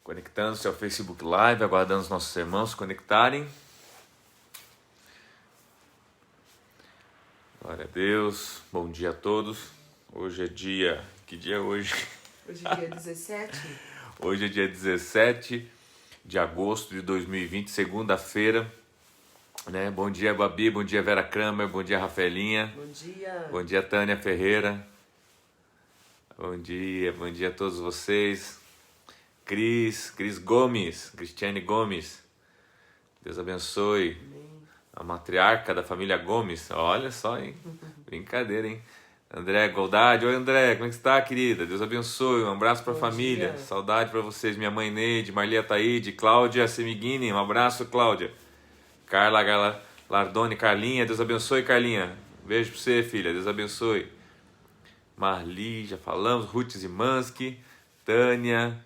Conectando-se ao Facebook Live, aguardando os nossos irmãos se conectarem. Glória a Deus, bom dia a todos. Hoje é dia... Que dia é hoje? Hoje é dia 17. Hoje é dia 17 de agosto de 2020, segunda-feira. Né? Bom dia, Babi, bom dia, Vera Kramer, bom dia, Rafaelinha. Bom dia. Bom dia, Tânia Ferreira. Bom dia a todos vocês. Cris Gomes, Cristiane Gomes. Deus abençoe. Amém. A matriarca da família Gomes. Olha só, hein? Brincadeira, hein? André Goldade. Oi, André, como é que está, querida? Deus abençoe. Um abraço para a família. Dia. Saudade para vocês. Minha mãe Neide, Marlia Taíde, Cláudia Semiguini. Um abraço, Cláudia. Carla Lardoni, Carlinha. Deus abençoe, Carlinha. Beijo para você, filha. Deus abençoe. Marli, já falamos. Ruth Zimanski. Tânia.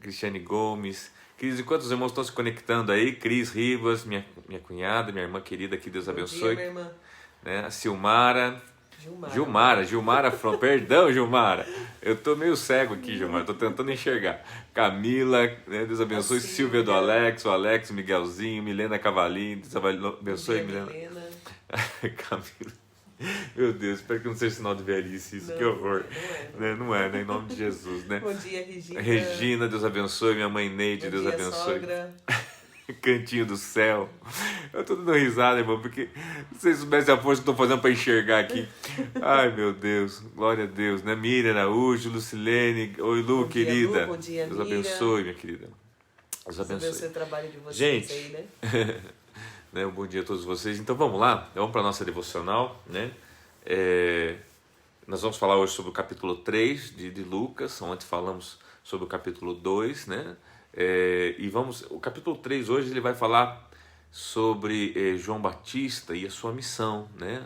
Cristiane Gomes. Cris, enquanto os irmãos estão se conectando aí, Cris Rivas, minha cunhada, minha irmã querida, que Deus abençoe. Bom dia, minha irmã. Né? A Silmara. Gilmara, perdão, Gilmara. Eu tô meio cego aqui, Gilmara, tô tentando enxergar. Camila, né? Deus abençoe. Silvia do Alex, o Alex, Miguelzinho, Milena Cavalinho, Deus abençoe, Milena. Camila. Meu Deus, espero que não seja sinal de velhice isso, não, que horror. Não é, né? Em nome de Jesus, né? Bom dia, Regina. Regina, Deus abençoe. Minha mãe Neide, Bom Deus dia, abençoe. Sogra. Cantinho do céu. Eu tô dando risada, irmão, porque se vocês soubessem a força que eu tô fazendo para enxergar aqui. Ai, meu Deus, glória a Deus, né? Miriam Araújo, Lucilene, oi, Lu, Bom dia, querida. Lu. Bom dia, Deus Miriam. abençoe, minha querida. Deus abençoe o trabalho de vocês. Gente, aí, né? né, um bom dia a todos vocês. Então vamos lá, vamos para a nossa devocional, né? Nós vamos falar hoje sobre o capítulo 3 de Lucas. Ontem falamos sobre o capítulo 2, né? O capítulo 3 hoje ele vai falar sobre João Batista e a sua missão, né?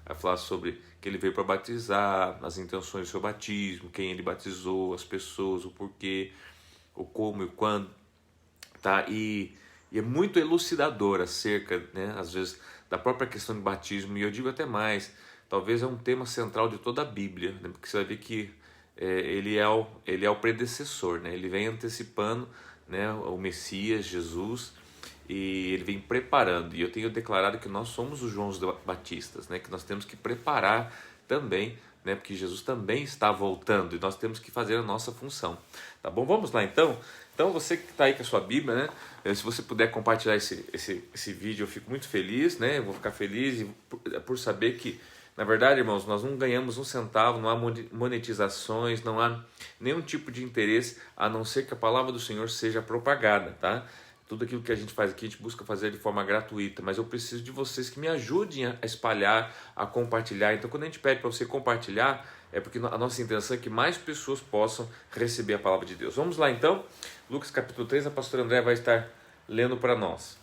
Vai falar sobre que ele veio para batizar, as intenções do seu batismo, quem ele batizou, as pessoas, o porquê, o como e o quando, tá? E é muito elucidador acerca, né, às vezes, da própria questão de batismo, e eu digo até mais, talvez é um tema central de toda a Bíblia, né? Porque você vai ver que ele é o predecessor, né? Ele vem antecipando, né, o Messias, Jesus, e ele vem preparando. E eu tenho declarado que nós somos os Joãos Batistas, né? Que nós temos que preparar também, né? Porque Jesus também está voltando e nós temos que fazer a nossa função. Tá bom? Vamos lá então? Então você que está aí com a sua Bíblia, né? Se você puder compartilhar esse vídeo, eu fico muito feliz, né? Eu vou ficar feliz por saber que, na verdade, irmãos, nós não ganhamos um centavo, não há monetizações, não há nenhum tipo de interesse, a não ser que a palavra do Senhor seja propagada, tá? Tudo aquilo que a gente faz aqui, a gente busca fazer de forma gratuita, mas eu preciso de vocês que me ajudem a espalhar, a compartilhar. Então, quando a gente pede para você compartilhar, é porque a nossa intenção é que mais pessoas possam receber a palavra de Deus. Vamos lá, então. Lucas capítulo 3, a pastora André vai estar lendo para nós.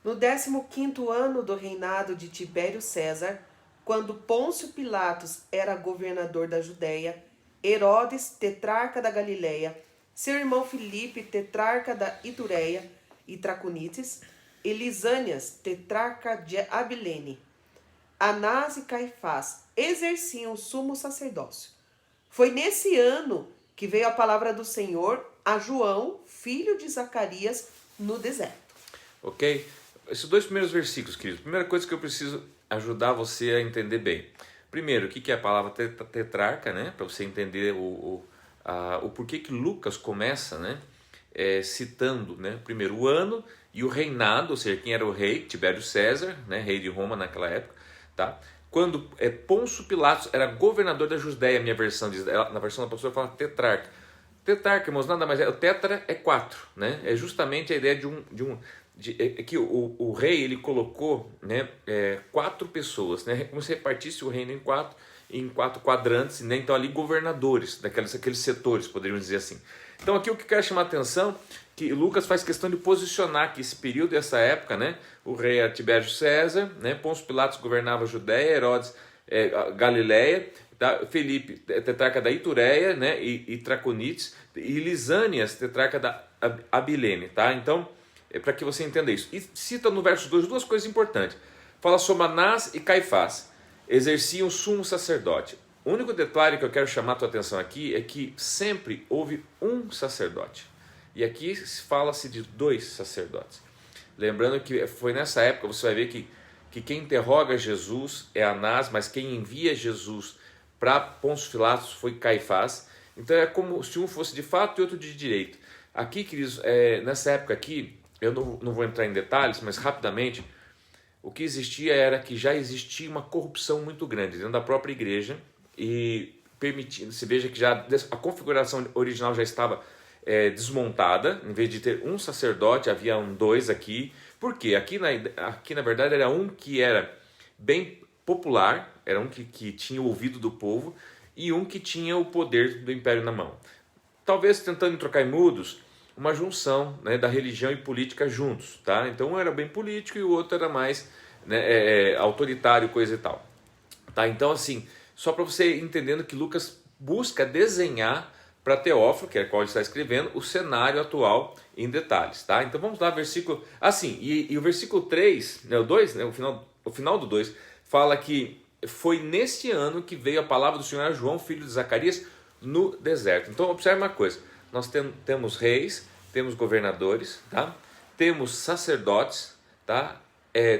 No 15º ano do reinado de Tibério César, quando Pôncio Pilatos era governador da Judéia, Herodes, tetrarca da Galileia, seu irmão Filipe, tetrarca da Itureia e Traconites, e Lisânias, tetrarca de Abilene, Anás e Caifás exerciam o sumo sacerdócio. Foi nesse ano que veio a palavra do Senhor a João, filho de Zacarias, no deserto. Ok? Esses dois primeiros versículos, queridos. Primeira coisa que eu preciso ajudar você a entender bem. Primeiro, o que é a palavra tetrarca, né? Para você entender o porquê que Lucas começa, né? Citando, né? Primeiro o ano e o reinado, ou seja, quem era o rei, Tibério César, né? Rei de Roma naquela época, tá? Quando Pôncio Pilatos era governador da Judéia, minha versão diz, na versão da pastora fala tetrarca. Tetrarca, irmãos, nada mais o tetra é 4, né? É justamente a ideia que o rei ele colocou, né, 4 pessoas, né, como se repartisse o reino em quatro quadrantes, né, então ali governadores daqueles setores, poderíamos dizer assim. Então aqui o que eu quero chamar a atenção, que Lucas faz questão de posicionar que esse período, essa época, né, o rei era Tibério César, né, Pôncio Pilatos governava a Judéia, Herodes Galileia, tá? Filipe, tetrarca da Itureia, né, e Traconites, e Lisânias, tetrarca da Abilene, tá? Então, para que você entenda isso. E cita no verso 2 duas coisas importantes. Fala sobre Anás e Caifás, exerciam o sumo sacerdote. O único detalhe que eu quero chamar a tua atenção aqui é que sempre houve um sacerdote. E aqui fala-se de 2 sacerdotes. Lembrando que foi nessa época, você vai ver que quem interroga Jesus é Anás, mas quem envia Jesus para Pôncio Pilatos foi Caifás. Então é como se um fosse de fato e outro de direito. Aqui, queridos, nessa época aqui, eu não vou entrar em detalhes, mas rapidamente, o que existia era que já existia uma corrupção muito grande dentro da própria igreja e permitindo, se veja que já a configuração original já estava desmontada. Em vez de ter um sacerdote, havia 2 aqui. Por quê? Aqui na verdade era um que era bem popular, era um que tinha o ouvido do povo e um que tinha o poder do império na mão. Talvez tentando trocar em miúdos, uma junção, né, da religião e política juntos, tá? Então um era bem político e o outro era mais, né, autoritário, coisa e tal. Tá? Então assim, só para você entendendo que Lucas busca desenhar para Teófilo, que é o qual ele está escrevendo, o cenário atual em detalhes. Tá? Então vamos lá, versículo... Assim, e o versículo 3, né, o 2, né, o final do 2, fala que foi neste ano que veio a palavra do Senhor a João, filho de Zacarias, no deserto. Então observe uma coisa, nós temos reis, temos governadores, tá? Temos sacerdotes, tá?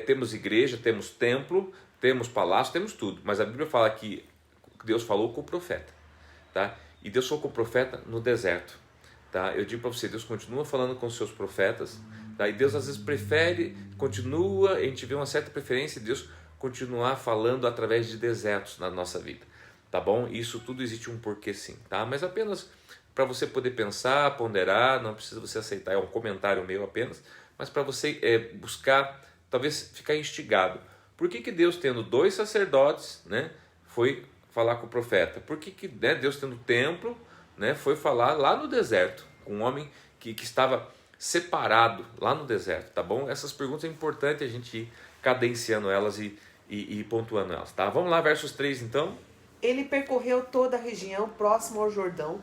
Temos igreja, temos templo, temos palácio, temos tudo. Mas a Bíblia fala que Deus falou com o profeta, tá? E Deus falou com o profeta no deserto, tá? Eu digo para você, Deus continua falando com os seus profetas, tá? E Deus às vezes continua, a gente vê uma certa preferência de Deus continuar falando através de desertos na nossa vida, tá bom? Isso tudo existe um porquê sim, tá? Mas apenas para você poder pensar, ponderar, não precisa você aceitar, é um comentário meu apenas, mas para você buscar, talvez ficar instigado. Por que Deus, tendo 2 sacerdotes, né, foi falar com o profeta? Por que né, Deus, tendo templo, né, foi falar lá no deserto, com um homem que estava separado lá no deserto, tá bom? Essas perguntas é importante a gente ir cadenciando elas e pontuando elas, tá? Vamos lá, versos 3 então. Ele percorreu toda a região próxima ao Jordão,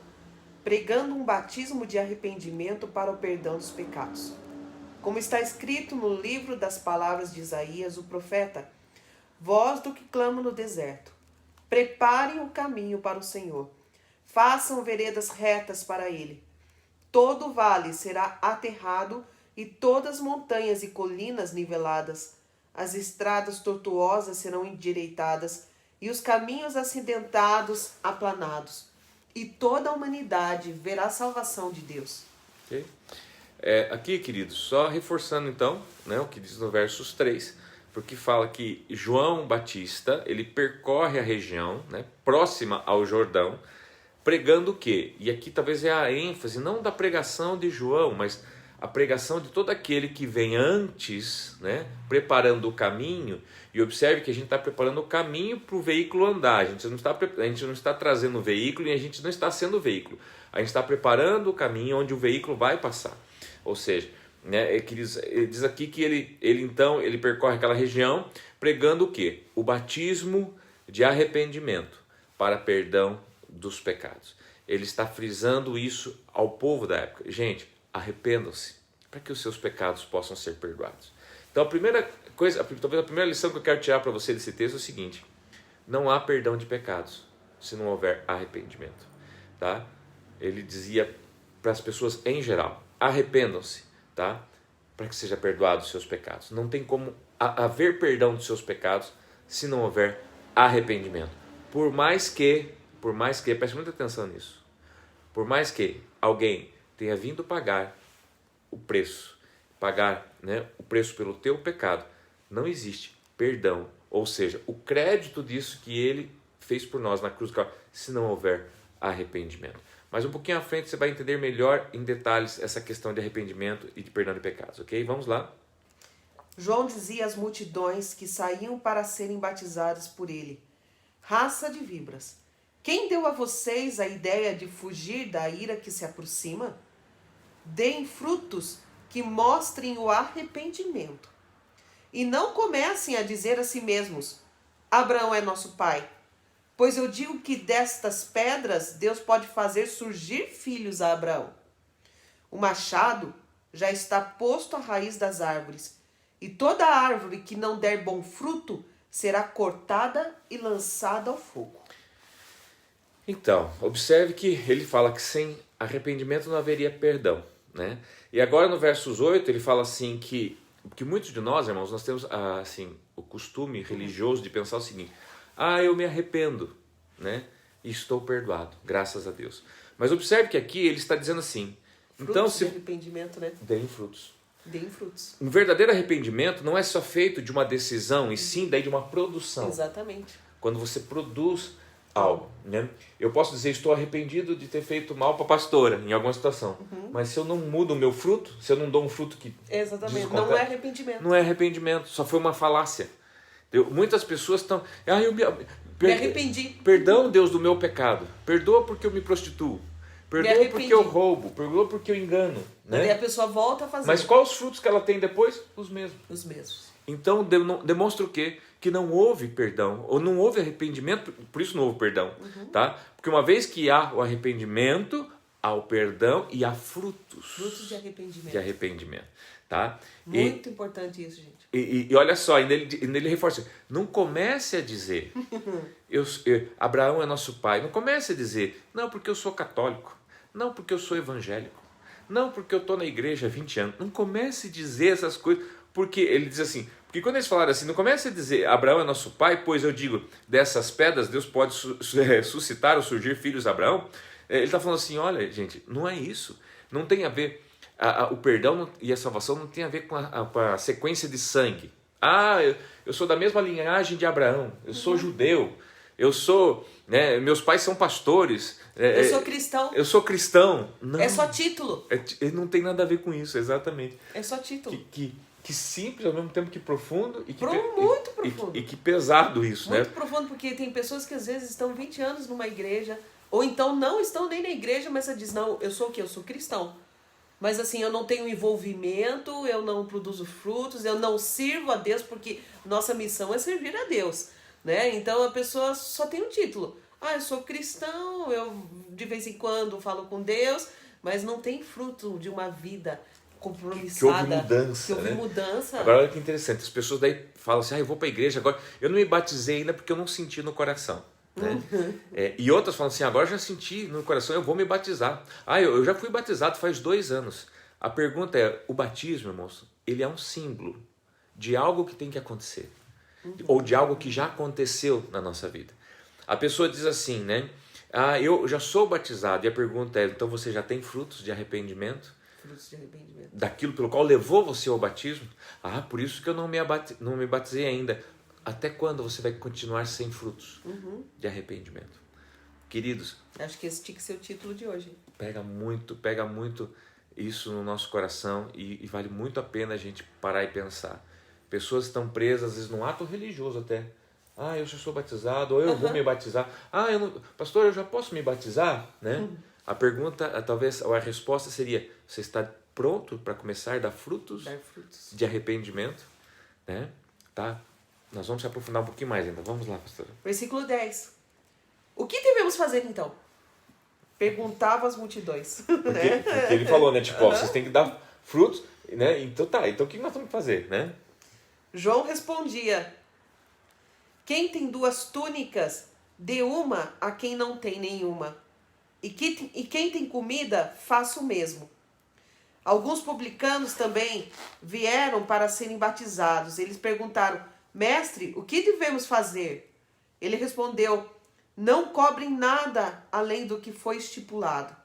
pregando um batismo de arrependimento para o perdão dos pecados. Como está escrito no livro das palavras de Isaías, o profeta: voz do que clama no deserto, preparem o caminho para o Senhor, façam veredas retas para ele. Todo vale será aterrado e todas as montanhas e colinas niveladas. As estradas tortuosas serão endireitadas e os caminhos acidentados aplanados. E toda a humanidade verá a salvação de Deus. Okay. Aqui, queridos, só reforçando então, né, o que diz no versos 3, porque fala que João Batista, ele percorre a região, né, próxima ao Jordão, pregando o quê? E aqui talvez é a ênfase, não da pregação de João, mas a pregação de todo aquele que vem antes, né, preparando o caminho. E observe que a gente está preparando o caminho para o veículo andar. A gente não está trazendo o veículo e a gente não está sendo o veículo. A gente está preparando o caminho onde o veículo vai passar. Ou seja, né, ele diz aqui que ele percorre aquela região pregando o quê? O batismo de arrependimento para perdão dos pecados. Ele está frisando isso ao povo da época. Gente, arrependam-se para que os seus pecados possam ser perdoados. Então a primeira coisa, talvez a primeira lição que eu quero tirar para você desse texto é o seguinte: não há perdão de pecados se não houver arrependimento, tá? Ele dizia para as pessoas em geral: arrependam-se, tá? Para que seja perdoado os seus pecados. Não tem como haver perdão dos seus pecados se não houver arrependimento. Por mais que, preste muita atenção nisso, por mais que alguém tenha vindo pagar o preço, né, o preço pelo teu pecado, não existe perdão, ou seja, o crédito disso que ele fez por nós na cruz do Calvário, se não houver arrependimento. Mas um pouquinho à frente você vai entender melhor em detalhes essa questão de arrependimento e de perdão de pecados, ok? Vamos lá. João dizia às multidões que saíam para serem batizadas por ele: raça de víboras, quem deu a vocês a ideia de fugir da ira que se aproxima? Deem frutos que mostrem o arrependimento. E não comecem a dizer a si mesmos: Abraão é nosso pai. Pois eu digo que destas pedras Deus pode fazer surgir filhos a Abraão. O machado já está posto à raiz das árvores, e toda árvore que não der bom fruto será cortada e lançada ao fogo. Então, observe que ele fala que sem arrependimento não haveria perdão, né? E agora no versos 8 ele fala assim que muitos de nós, irmãos, nós temos assim, o costume religioso de pensar o seguinte: eu me arrependo, né? E estou perdoado, graças a Deus. Mas observe que aqui ele está dizendo assim, frutos então se de arrependimento, né? deem frutos. Deem frutos. Um verdadeiro arrependimento não é só feito de uma decisão, e sim daí de uma produção. Exatamente. Quando você produz algo, né? Eu posso dizer, estou arrependido de ter feito mal para a pastora em alguma situação, mas se eu não mudo o meu fruto, se eu não dou um fruto que exatamente, não é arrependimento. Não é arrependimento, só foi uma falácia. Muitas pessoas estão, eu me arrependi. Perdão, Deus, do meu pecado. Perdoa porque eu me prostituo. Perdoa porque eu roubo. Perdoa porque eu engano. Né? E a pessoa volta a fazer. Mas quais os frutos que ela tem depois? Os mesmos. Os mesmos. Então demonstra o quê? Que não houve perdão, ou não houve arrependimento, por isso não houve perdão. Tá? Porque uma vez que há o arrependimento, há o perdão e há frutos. Frutos de arrependimento. De arrependimento. Tá? Muito importante isso, gente. E olha só, ele reforça, não comece a dizer, Abraão é nosso pai, não comece a dizer, não porque eu sou católico, não porque eu sou evangélico, não porque eu estou na igreja há 20 anos, não comece a dizer essas coisas, porque ele diz assim, porque quando eles falaram assim, não comece a dizer, Abraão é nosso pai, pois eu digo, dessas pedras Deus pode suscitar ou surgir filhos a Abraão, ele está falando assim, olha gente, não é isso, não tem a ver... O perdão e a salvação não tem a ver com a sequência de sangue. Eu sou da mesma linhagem de Abraão, eu sou judeu, eu sou, né, meus pais são pastores. Eu sou cristão. Eu sou cristão. Não, é só título. Não tem nada a ver com isso, exatamente. É só título. Que simples, ao mesmo tempo que profundo. E que, muito profundo. E que pesado isso, muito, né? Muito profundo, porque tem pessoas que às vezes estão 20 anos numa igreja, ou então não estão nem na igreja, mas você diz, não, eu sou o quê? Eu sou cristão. Mas assim, eu não tenho envolvimento, eu não produzo frutos, eu não sirvo a Deus, porque nossa missão é servir a Deus, né? Então a pessoa só tem um título. Eu sou cristão, eu de vez em quando falo com Deus, mas não tem fruto de uma vida compromissada. Que houve mudança, que houve mudança. Agora olha que interessante, as pessoas daí falam assim, eu vou para a igreja agora, eu não me batizei ainda porque eu não senti no coração. Né? E outras falam assim, agora já senti no coração, eu vou me batizar. Eu já fui batizado faz 2 anos. A pergunta é, o batismo, irmãos, ele é um símbolo de algo que tem que acontecer. Ou de algo que já aconteceu na nossa vida. A pessoa diz assim, né? Eu já sou batizado. E a pergunta é, então você já tem frutos de arrependimento? Frutos de arrependimento. Daquilo pelo qual levou você ao batismo? Por isso que eu não me batizei ainda. Até quando você vai continuar sem frutos de arrependimento? Queridos... Acho que esse tinha que ser o título de hoje. Pega muito isso no nosso coração e vale muito a pena a gente parar e pensar. Pessoas estão presas, às vezes, num ato religioso até. Eu já sou batizado, ou eu vou me batizar. Pastor, eu já posso me batizar? Né? A pergunta, talvez, ou a resposta seria, você está pronto para começar a dar frutos de arrependimento? Né? Tá? Nós vamos se aprofundar um pouquinho mais ainda. Vamos lá, pastor. Versículo 10. O que devemos fazer então? Perguntava as multidões. Porque ele falou, né? Tipo, vocês têm que dar frutos, né? Então o que nós temos que fazer, né? João respondia, quem tem 2 túnicas, dê uma a quem não tem nenhuma. E quem tem comida, faça o mesmo. Alguns publicanos também vieram para serem batizados. Eles perguntaram, mestre, o que devemos fazer? Ele respondeu, não cobrem nada além do que foi estipulado.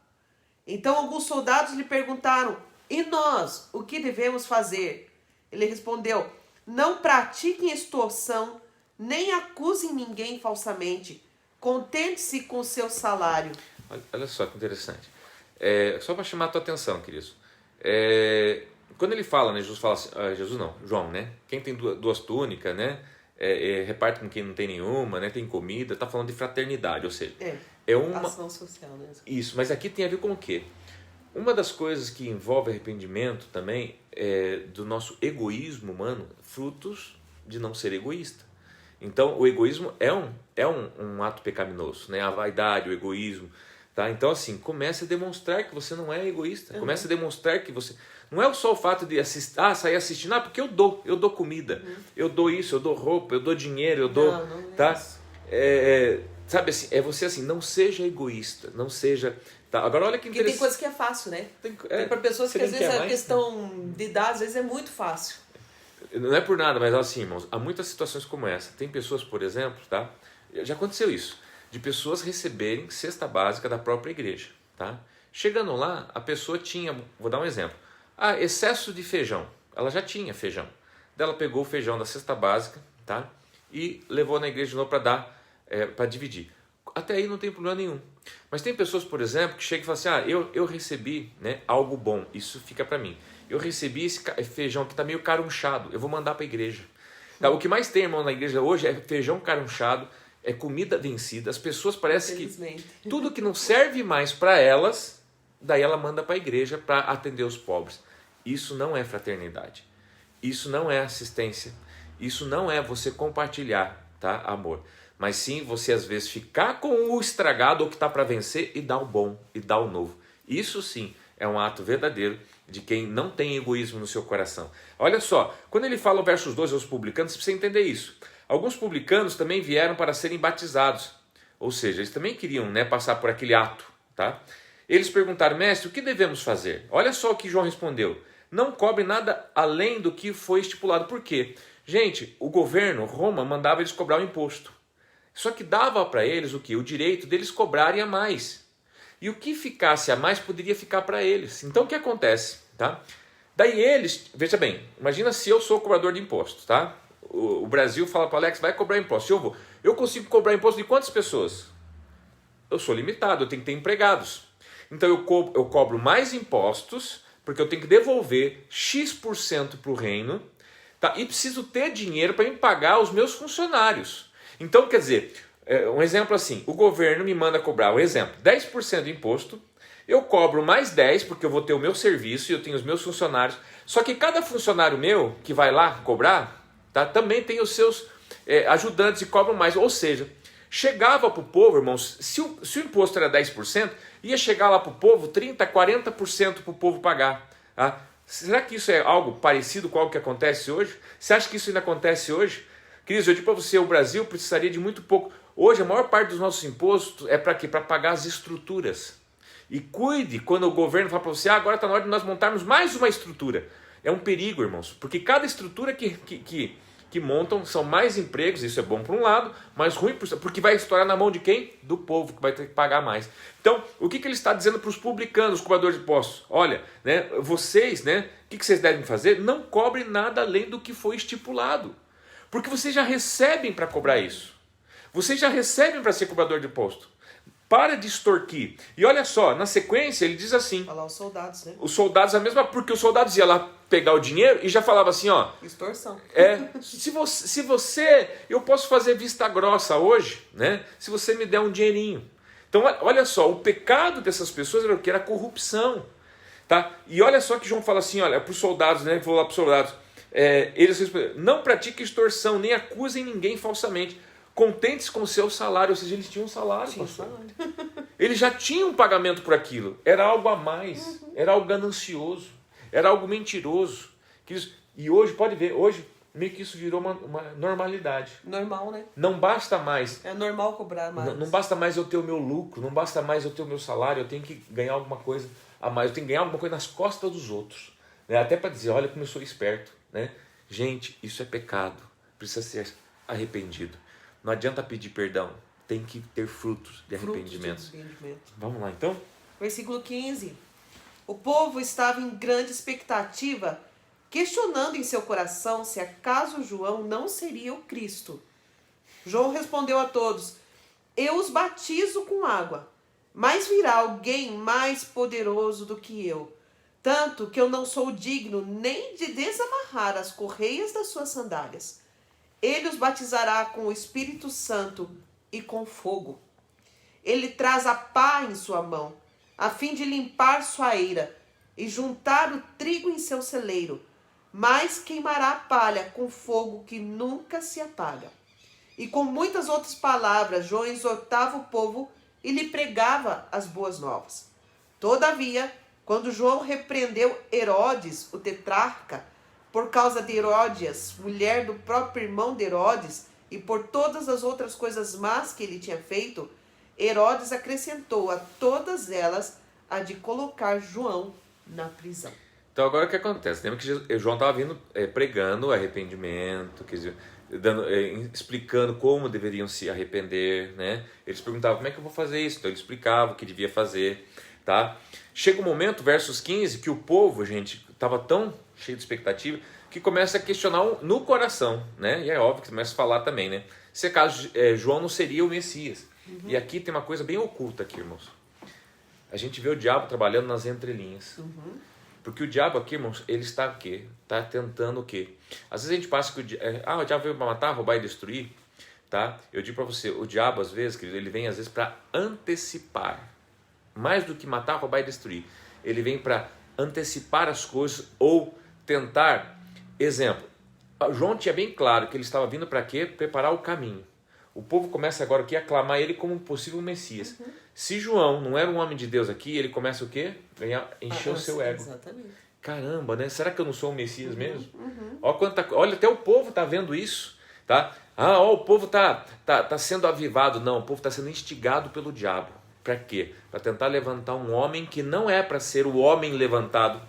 Então alguns soldados lhe perguntaram, e nós, o que devemos fazer? Ele respondeu, não pratiquem extorsão, nem acusem ninguém falsamente. Contente-se com o seu salário. Olha só que interessante. Só para chamar a tua atenção, queridos. Quando ele fala, né, Jesus fala assim, Jesus não, João, né? Quem tem 2 túnicas, né? Reparte com quem não tem nenhuma, né? Tem comida, tá falando de fraternidade, ou seja, é uma ação social, né? Isso, mas aqui tem a ver com o quê? Uma das coisas que envolve arrependimento também é do nosso egoísmo humano, frutos de não ser egoísta. Então, o egoísmo é um ato pecaminoso, né? A vaidade, o egoísmo, tá? Então, assim, comece a demonstrar que você não é egoísta. Comece a demonstrar que você... Não é só o fato de sair assistindo, porque eu dou comida, eu dou isso, eu dou roupa, eu dou dinheiro, eu dou... Não tá? Sabe assim, é você assim, não seja egoísta, não seja... Tá? Agora olha que Porque tem coisa que é fácil, né? Tem para pessoas que às vezes a questão de idade, às vezes é muito fácil. Não é por nada, mas assim, irmãos, há muitas situações como essa. Tem pessoas, por exemplo, tá? Já aconteceu isso, de pessoas receberem cesta básica da própria igreja, tá? Chegando lá, a pessoa tinha, vou dar um exemplo, excesso de feijão. Ela já tinha feijão. Daí ela pegou o feijão da cesta básica, tá? E levou na igreja de novo para dar, para dividir. Até aí não tem problema nenhum. Mas tem pessoas, por exemplo, que chegam e falam assim, eu recebi, né, algo bom, isso fica para mim. Eu recebi esse feijão que está meio carunchado, eu vou mandar para a igreja. Tá? O que mais tem, irmão, na igreja hoje é feijão carunchado, é comida vencida. As pessoas parecem que tudo que não serve mais para elas, daí ela manda para a igreja para atender os pobres. Isso não é fraternidade. Isso não é assistência. Isso não é você compartilhar, tá, amor. Mas sim você às vezes ficar com o estragado ou que está para vencer e dar o bom, e dar o novo. Isso sim é um ato verdadeiro de quem não tem egoísmo no seu coração. Olha só, quando ele fala o versos 12 aos publicanos, você precisa entender isso. Alguns publicanos também vieram para serem batizados. Ou seja, eles também queriam, né, passar por aquele ato. Tá? Eles perguntaram, mestre, o que devemos fazer? Olha só o que João respondeu. Não cobre nada além do que foi estipulado. Por quê? Gente, o governo, Roma, mandava eles cobrar o imposto. Só que dava para eles o quê? O direito deles cobrarem a mais. E o que ficasse a mais poderia ficar para eles. Então o que acontece? Tá? Daí eles, veja bem, imagina se eu sou cobrador de impostos, tá? O Brasil fala para o Alex, vai cobrar imposto. Eu consigo cobrar imposto de quantas pessoas? Eu sou limitado, eu tenho que ter empregados. Então eu cobro mais impostos, porque eu tenho que devolver X% para o reino, tá? E preciso ter dinheiro para me pagar os meus funcionários. Então, quer dizer, um exemplo assim, o governo me manda cobrar, um exemplo, 10% de imposto, eu cobro mais 10% porque eu vou ter o meu serviço e eu tenho os meus funcionários, só que cada funcionário meu que vai lá cobrar, tá, também tem os seus ajudantes e cobram mais, ou seja, chegava para o povo, irmãos, se o imposto era 10%, ia chegar lá para o povo 30%, 40% para o povo pagar. Tá? Será que isso é algo parecido com algo que acontece hoje? Você acha que isso ainda acontece hoje? Queridos, eu digo para você, o Brasil precisaria de muito pouco. Hoje a maior parte dos nossos impostos é para quê? Para pagar as estruturas. E cuide quando o governo fala para você, agora está na hora de nós montarmos mais uma estrutura. É um perigo, irmãos, porque cada estrutura que montam são mais empregos, isso é bom por um lado, mas ruim porque vai estourar na mão de quem? Do povo, que vai ter que pagar mais. Então, o que ele está dizendo para os publicanos, os cobradores de impostos? Olha, né, vocês, né, o que vocês devem fazer? Não cobrem nada além do que foi estipulado. Porque vocês já recebem para cobrar isso. Vocês já recebem para ser cobrador de imposto. Para de extorquir. E olha só, na sequência ele diz assim... Falar os soldados, né? Os soldados, porque os soldados iam lá pegar o dinheiro e já falava assim, ó... Extorsão. Se você... Eu posso fazer vista grossa hoje, né? Se você me der um dinheirinho. Então, olha só, o pecado dessas pessoas era o que? Era a corrupção. Tá? E olha só que João fala assim, olha, para os soldados, né? Vou lá para os soldados. Eles respondem, não pratique extorsão, nem acusem ninguém falsamente. Contentes com o seu salário, ou seja, eles tinham um salário. Eles já tinham um pagamento por aquilo. Era algo a mais, era algo ganancioso, era algo mentiroso. E hoje, pode ver, hoje meio que isso virou uma normalidade. Normal, né? Não basta mais. É normal cobrar mais. Não basta mais eu ter o meu lucro, não basta mais eu ter o meu salário, eu tenho que ganhar alguma coisa a mais, eu tenho que ganhar alguma coisa nas costas dos outros. Né? Até para dizer, olha como eu sou esperto. Né? Gente, isso é pecado, precisa ser arrependido. Não adianta pedir perdão, tem que ter frutos de arrependimento. Vamos lá então? Versículo 15. O povo estava em grande expectativa, questionando em seu coração se acaso João não seria o Cristo. João respondeu a todos, eu os batizo com água, mas virá alguém mais poderoso do que eu, tanto que eu não sou digno nem de desamarrar as correias das suas sandálias. Ele os batizará com o Espírito Santo e com fogo. Ele traz a pá em sua mão, a fim de limpar sua eira e juntar o trigo em seu celeiro, mas queimará a palha com fogo que nunca se apaga. E com muitas outras palavras, João exortava o povo e lhe pregava as boas novas. Todavia, quando João repreendeu Herodes, o tetrarca, por causa de Heródias, mulher do próprio irmão de Herodes, e por todas as outras coisas más que ele tinha feito, Herodes acrescentou a todas elas a de colocar João na prisão. Então agora o que acontece? Lembra que João estava vindo pregando o arrependimento, quer dizer, explicando como deveriam se arrepender, né? Eles perguntavam, como é que eu vou fazer isso? Então ele explicava o que devia fazer, tá? Chega um momento, versos 15, que o povo, gente, estava tão cheio de expectativa, que começa a questionar no coração, né? E é óbvio que começa a falar também, né? Se acaso João não seria o Messias. E aqui tem uma coisa bem oculta aqui, irmãos. A gente vê o diabo trabalhando nas entrelinhas. Porque o diabo aqui, irmãos, ele está o quê? Está tentando o quê? Às vezes a gente passa que o diabo veio para matar, roubar e destruir, tá? Eu digo para você, o diabo às vezes, querido, ele vem às vezes para antecipar. Mais do que matar, roubar e destruir. Ele vem para antecipar as coisas ou tentar. Exemplo, João tinha bem claro que ele estava vindo para quê? Preparar o caminho. O povo começa agora aqui a aclamar ele como um possível Messias. Se João não era um homem de Deus aqui, ele começa o quê? Encher o seu ego. Exatamente. Caramba, né? Será que eu não sou um Messias mesmo? Olha, até o povo está vendo isso, tá? O povo tá sendo avivado. Não, o povo está sendo instigado pelo diabo. Para quê? Para tentar levantar um homem que não é para ser o homem levantado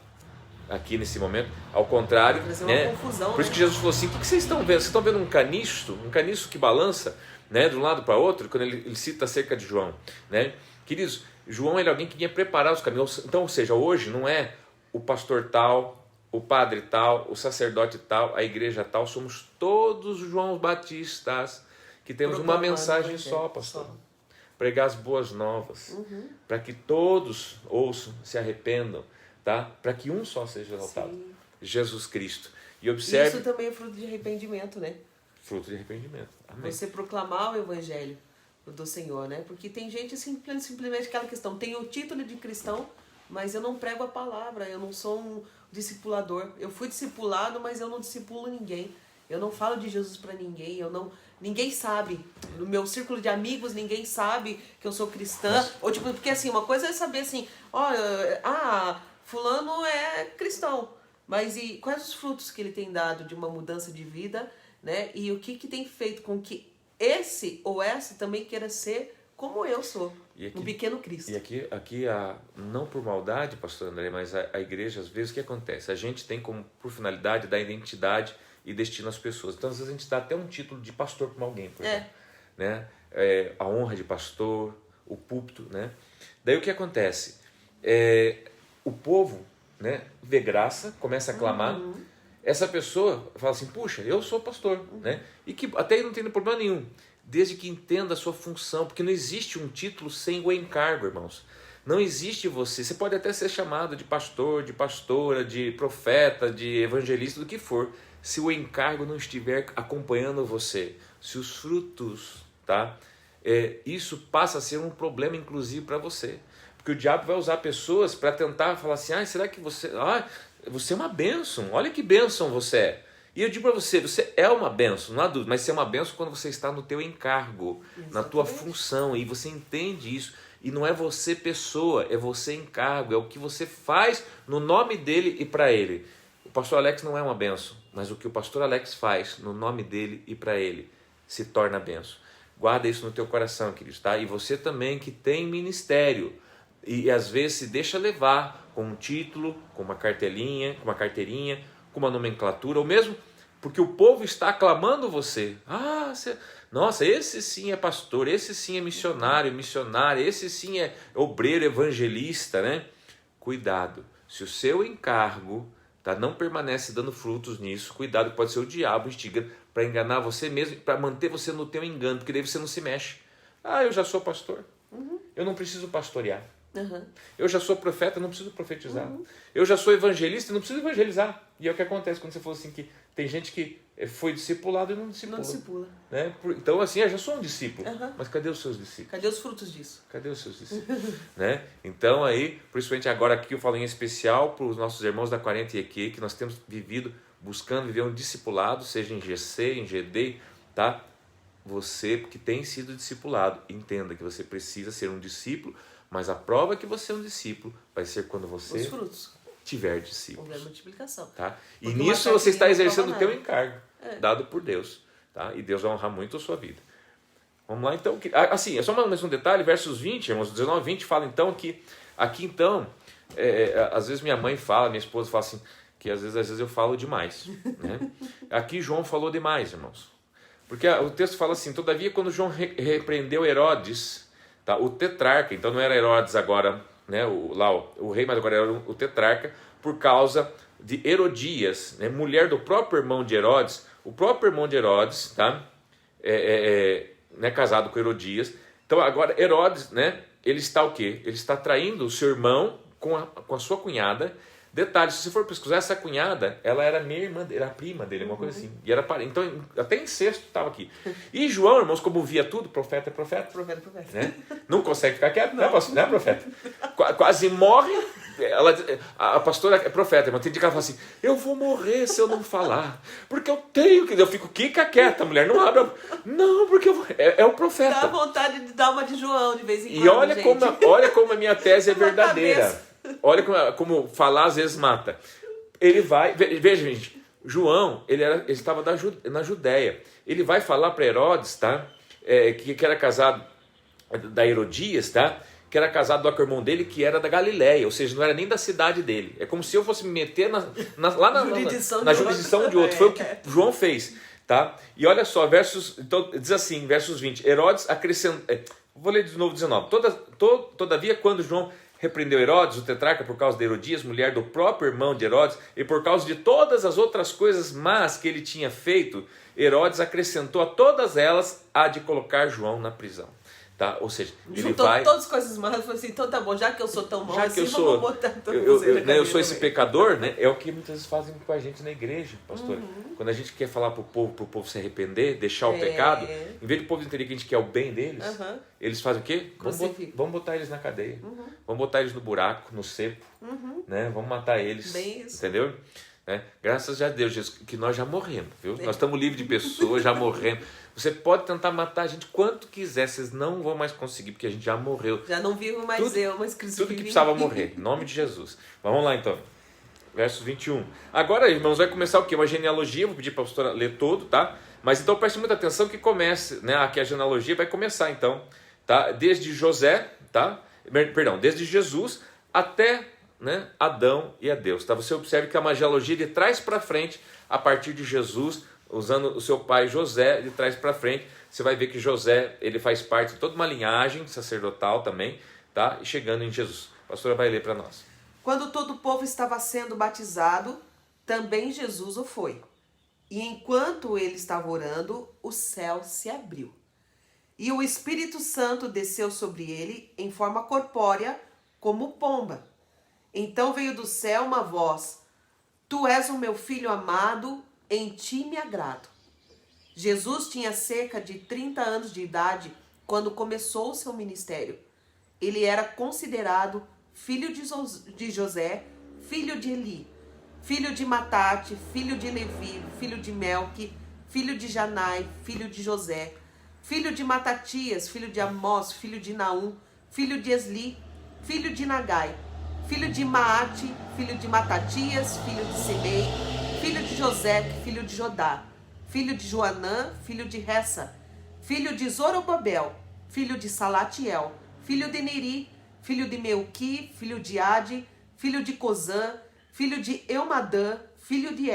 aqui nesse momento. Ao contrário, né? Confusão, por isso que Jesus falou assim, o que vocês estão vendo? Vocês estão vendo um caniço que balança, né, de um lado para outro, quando ele cita acerca de João, né? Queridos, João era alguém que vinha preparar os caminhos. Então, ou seja, hoje não é o pastor tal, o padre tal, o sacerdote tal, a igreja tal, somos todos Joãos Batistas que temos uma mensagem só, pastor. Pregar as boas novas, para que todos ouçam, se arrependam, tá? Para que um só seja exaltado, Jesus Cristo. E observe... Isso também é fruto de arrependimento, né? Fruto de arrependimento. Amém. Você proclamar o evangelho do Senhor, né? Porque tem gente simplesmente aquela questão, tem o título de cristão, mas eu não prego a palavra, eu não sou um discipulador. Eu fui discipulado, mas eu não discipulo ninguém. Eu não falo de Jesus para ninguém, ninguém sabe. No meu círculo de amigos, ninguém sabe que eu sou cristã. Ou tipo, porque assim, uma coisa é saber assim, fulano é cristão, mas e quais os frutos que ele tem dado de uma mudança de vida, né? E o que tem feito com que esse ou essa também queira ser como eu sou, aqui, um pequeno Cristo. E aqui não por maldade, pastor André, mas a igreja, às vezes, o que acontece? A gente tem como, por finalidade, dar identidade e destino às pessoas. Então, às vezes, a gente dá até um título de pastor para alguém, por exemplo. Né? A honra de pastor, o púlpito, né? Daí o que acontece? O povo, né, vê graça, começa a clamar. Essa pessoa fala assim, puxa, eu sou pastor, né? E que até aí não tem problema nenhum, desde que entenda a sua função, porque não existe um título sem o encargo, irmãos. Não existe você pode até ser chamado de pastor, de pastora, de profeta, de evangelista, do que for, se o encargo não estiver acompanhando você, se os frutos, tá? Isso passa a ser um problema, inclusive, para você. Porque o diabo vai usar pessoas para tentar falar assim, será que você é uma bênção, olha que bênção você é. E eu digo para você é uma bênção, não há dúvida, mas você é uma bênção quando você está no teu encargo, na tua função, e você entende isso. E não é você pessoa, é você encargo, é o que você faz no nome dele e para ele. O pastor Alex não é uma bênção, mas o que o pastor Alex faz no nome dele e para ele se torna bênção. Guarda isso no teu coração, queridos, tá? E você também que tem ministério e às vezes se deixa levar com um título, com uma carteirinha, com uma nomenclatura, ou mesmo porque o povo está aclamando você. Nossa, esse sim é pastor, esse sim é missionária, esse sim é obreiro, evangelista, né? Cuidado, se o seu encargo não permanece dando frutos nisso, cuidado, pode ser o diabo instigando para enganar você mesmo, para manter você no teu engano, porque daí você não se mexe. Eu já sou pastor, eu não preciso pastorear. Eu já sou profeta, não preciso profetizar. Eu já sou evangelista, não preciso evangelizar. E é o que acontece quando você falou assim, que tem gente que foi discipulado e não discipula. Né? Então assim, eu já sou um discípulo, mas cadê os seus discípulos? Cadê os frutos disso? Cadê os seus discípulos? Né? Então aí, principalmente agora aqui eu falo em especial para os nossos irmãos da 40 EQ, que nós temos buscando viver um discipulado, seja em GC, em GD, tá? Você que tem sido discipulado, entenda que você precisa ser um discípulo, mas a prova que você é um discípulo vai ser quando você os frutos. Tiver discípulos. Multiplicação. Tá? E nisso você está exercendo o teu encargo, dado por Deus. tá? E Deus vai honrar muito a sua vida. Vamos lá então, assim, é só mais um detalhe, versos 20, irmãos, 19 e 20 fala então que, aqui então, às vezes minha mãe fala, minha esposa fala assim, que às vezes eu falo demais, né? Aqui João falou demais, irmãos, porque o texto fala assim, todavia quando João repreendeu Herodes, tá? O tetrarca, então não era Herodes agora, né? o rei, mas agora era o tetrarca, por causa de Herodias, né? Mulher do próprio irmão de Herodes, o próprio irmão de Herodes, tá? Né, casado com Herodias. Então agora Herodes, né, ele está o quê? Ele está traindo o seu irmão com a sua cunhada. Detalhe, se você for pesquisar, essa cunhada, ela era minha irmã, era prima dele, uma coisa assim. E era parente. Então, até incesto estava aqui. E João, irmãos, como via tudo, profeta é profeta. Profeta, profeta. Né? Não consegue ficar quieto, né, profeta? Quase morre. A pastora é profeta, mas tem dia que ela fala assim, eu vou morrer se eu não falar, porque eu tenho que... Eu fico, fica quieta, mulher, não abre. Não, porque é o profeta. Dá vontade de dar uma de João de vez em quando, e olha como a minha tese é verdadeira. Olha como falar às vezes mata. Ele vai... Veja, gente, João, ele estava na Judéia. Ele vai falar para Herodes, tá? Que era casado da Herodias, tá? Que era casado com o irmão dele, que era da Galileia, ou seja, não era nem da cidade dele. É como se eu fosse me meter lá na jurisdição de outro. Foi o que João fez, tá? E olha só, então, diz assim, versos 20, Herodes acrescentou, vou ler de novo 19, todavia quando João repreendeu Herodes, o tetrarca, por causa de Herodias, mulher do próprio irmão de Herodes, e por causa de todas as outras coisas más que ele tinha feito, Herodes acrescentou a todas elas a de colocar João na prisão. Tá? Ou seja, ele vai... todas as coisas más, falou assim, então tá bom, já que eu sou tão mau já assim, que eu botar eu sou esse pecador, né? É o que muitas vezes fazem com a gente na igreja, pastor. Quando a gente quer falar pro povo se arrepender, deixar o pecado, em vez do povo entender que a gente quer o bem deles, eles fazem o quê? Vamos botar eles na cadeia, vamos botar eles no buraco, no seco, né? Vamos matar eles, bem isso. Entendeu? Né? Graças a Deus, Jesus, que nós já morremos, viu? Nós estamos livres de pessoas, já morremos. Você pode tentar matar a gente quanto quiser, vocês não vão mais conseguir, porque a gente já morreu. Já não vivo mais mas Cristo tudo que precisava morrer, em nome de Jesus. Vamos lá então, versos 21. Agora, irmãos, vai começar o quê? Uma genealogia, vou pedir para a pastora ler todo, tá? Mas então preste muita atenção que comece, né? Aqui a genealogia vai começar então, tá? Desde José, tá? Perdão, desde Jesus até... né? Adão e a Deus, tá? Você observe que a genealogia de trás para frente, a partir de Jesus, usando o seu pai José, de trás para frente, você vai ver que José, ele faz parte de toda uma linhagem sacerdotal também, tá? E chegando em Jesus. A pastora vai ler para nós. Quando todo o povo estava sendo batizado, também Jesus o foi. E enquanto ele estava orando, o céu se abriu. E o Espírito Santo desceu sobre ele em forma corpórea, como pomba. Então veio do céu uma voz, tu és o meu filho amado, em ti me agrado. Jesus tinha cerca de 30 anos de idade quando começou o seu ministério. Ele era considerado filho de José, filho de Eli, filho de Matate, filho de Levi, filho de Melque, filho de Janai, filho de José, filho de Matatias, filho de Amós, filho de Naum, filho de Esli, filho de Nagai, filho de Maate, filho de Matatias, filho de Semei, filho de José, filho de Jodá, filho de Joanã, filho de Ressa, filho de Zorobabel, filho de Salatiel, filho de Neri, filho de Melqui, filho de Ade, filho de Cozã, filho de Eumadã, filho de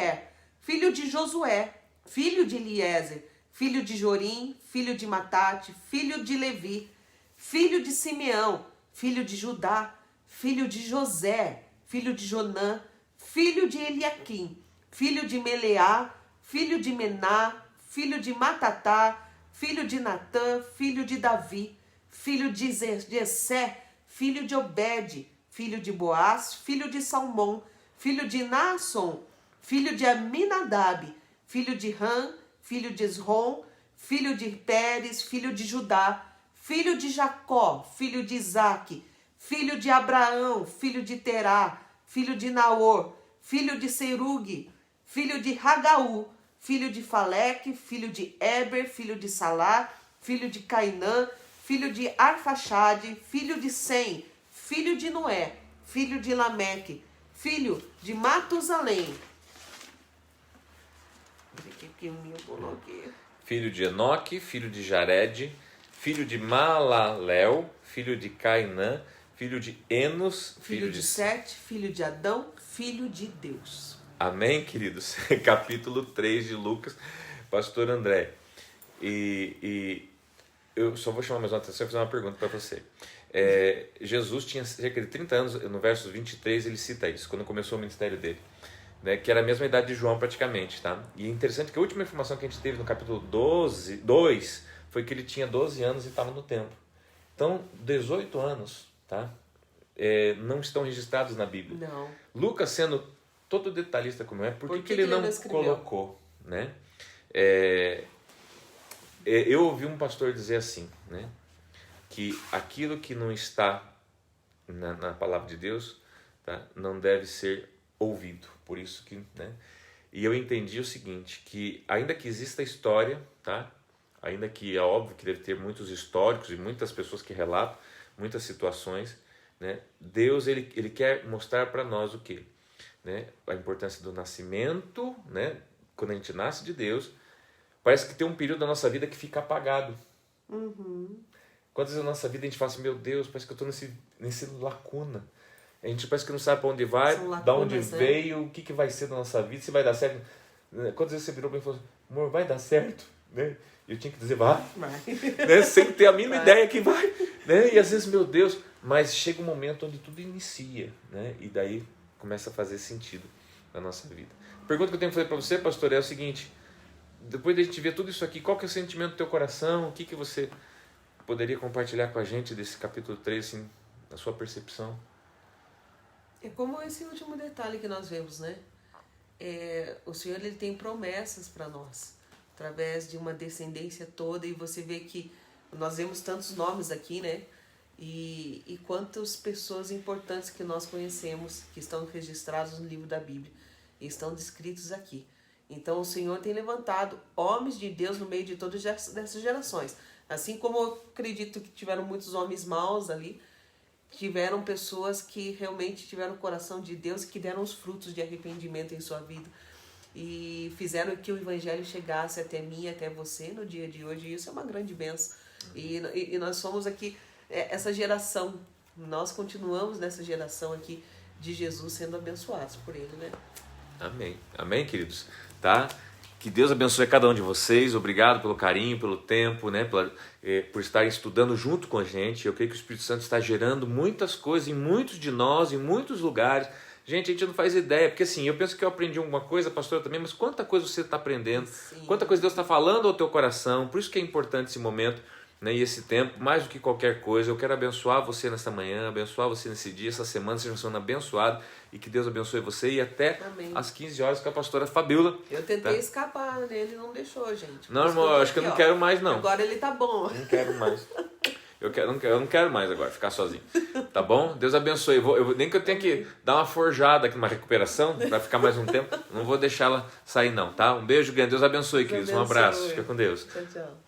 filho de Josué, filho de Eliezer, filho de Jorim, filho de Matate, filho de Levi, filho de Simeão, filho de Judá, filho de José, filho de Jonã, filho de Eliaquim, filho de Meleá, filho de Mená, filho de Matatá, filho de Natã, filho de Davi, filho de Jessé, filho de Obed, filho de Boaz, filho de Salmão, filho de Naasson, filho de Aminadab, filho de Ram, filho de Esrom, filho de Pérez, filho de Judá, filho de Jacó, filho de Isaque, filho de Abraão, filho de Terá, filho de Naor, filho de Serugue, filho de Ragaú, filho de Faleque, filho de Eber, filho de Salá, filho de Cainã, filho de Arfaxade, filho de Sem, filho de Noé, filho de Lameque, filho de Matusalém. filho de Enoque, filho de Jared, filho de Malaléu, filho de Cainã, filho de Enos, filho de Sete, filho de Adão, filho de Deus. Amém, queridos? Capítulo 3 de Lucas, pastor André. E eu só vou chamar mais uma atenção e fazer uma pergunta para você. Jesus tinha cerca de 30 anos, no verso 23 ele cita isso, quando começou o ministério dele, né, que era a mesma idade de João praticamente, tá? E é interessante que a última informação que a gente teve no capítulo 2 foi que ele tinha 12 anos e estava no templo. Então, 18 anos, tá? Não estão registrados na Bíblia. Não. Lucas, sendo todo detalhista como é, por que ele não colocou, né? Eu ouvi um pastor dizer assim, né? Que aquilo que não está na palavra de Deus, tá? Não deve ser ouvido. Por isso que, né? E eu entendi o seguinte, que ainda que exista história, tá? Ainda que é óbvio que deve ter muitos históricos e muitas pessoas que relatam muitas situações, né? Deus ele quer mostrar para nós o quê? Né? A importância do nascimento, né? Quando a gente nasce de Deus, parece que tem um período da nossa vida que fica apagado. Uhum. Quantas vezes na nossa vida a gente fala assim, meu Deus, parece que eu estou nesse lacuna. A gente parece que não sabe para onde vai, de onde veio, o que vai ser da nossa vida, se vai dar certo. Quantas vezes você virou para mim e falou, amor, vai dar certo? Né? E eu tinha que dizer, vai. Né? Sem ter a mínima ideia que vai. Né? E às vezes, meu Deus, mas chega um momento onde tudo inicia, né? E daí começa a fazer sentido na nossa vida. A pergunta que eu tenho que fazer para você, pastor, é o seguinte, depois de a gente ver tudo isso aqui, qual que é o sentimento do teu coração? O que você poderia compartilhar com a gente desse capítulo 3, assim, na sua percepção? É como esse último detalhe que nós vemos, né? O Senhor ele tem promessas para nós, através de uma descendência toda, e você vê que nós vemos tantos nomes aqui, né? E quantas pessoas importantes que nós conhecemos, que estão registrados no livro da Bíblia, e estão descritos aqui. Então o Senhor tem levantado homens de Deus no meio de todas essas gerações. Assim como eu acredito que tiveram muitos homens maus ali, tiveram pessoas que realmente tiveram o coração de Deus e que deram os frutos de arrependimento em sua vida. E fizeram que o Evangelho chegasse até mim e até você no dia de hoje. E isso é uma grande bênção. E nós somos aqui, essa geração, nós continuamos nessa geração aqui de Jesus sendo abençoados por Ele, né? Amém. Amém, queridos? Tá? Que Deus abençoe cada um de vocês. Obrigado pelo carinho, pelo tempo, né? Por estarem estudando junto com a gente. Eu creio que o Espírito Santo está gerando muitas coisas em muitos de nós, em muitos lugares. Gente, a gente não faz ideia, porque assim, eu penso que eu aprendi alguma coisa, pastora também, mas quanta coisa você está aprendendo, Sim. Quanta coisa Deus está falando ao teu coração. Por isso que é importante esse momento, né? E esse tempo, mais do que qualquer coisa. Eu quero abençoar você nesta manhã, abençoar você nesse dia, essa semana, seja uma semana abençoada, e que Deus abençoe você, e até Amém. às 15 horas com a pastora Fabíola. Eu tentei escapar, né? Ele não deixou, gente. Não, irmão, eu acho que eu não quero mais, não. Agora ele tá bom. Não quero mais. Eu não quero mais agora, ficar sozinho. Tá bom? Deus abençoe. Nem que eu tenha que dar uma forjada aqui numa recuperação, para ficar mais um tempo, não vou deixar ela sair não, tá? Um beijo grande. Deus abençoe, queridos. Um abraço. Fica com Deus. Tchau, tchau.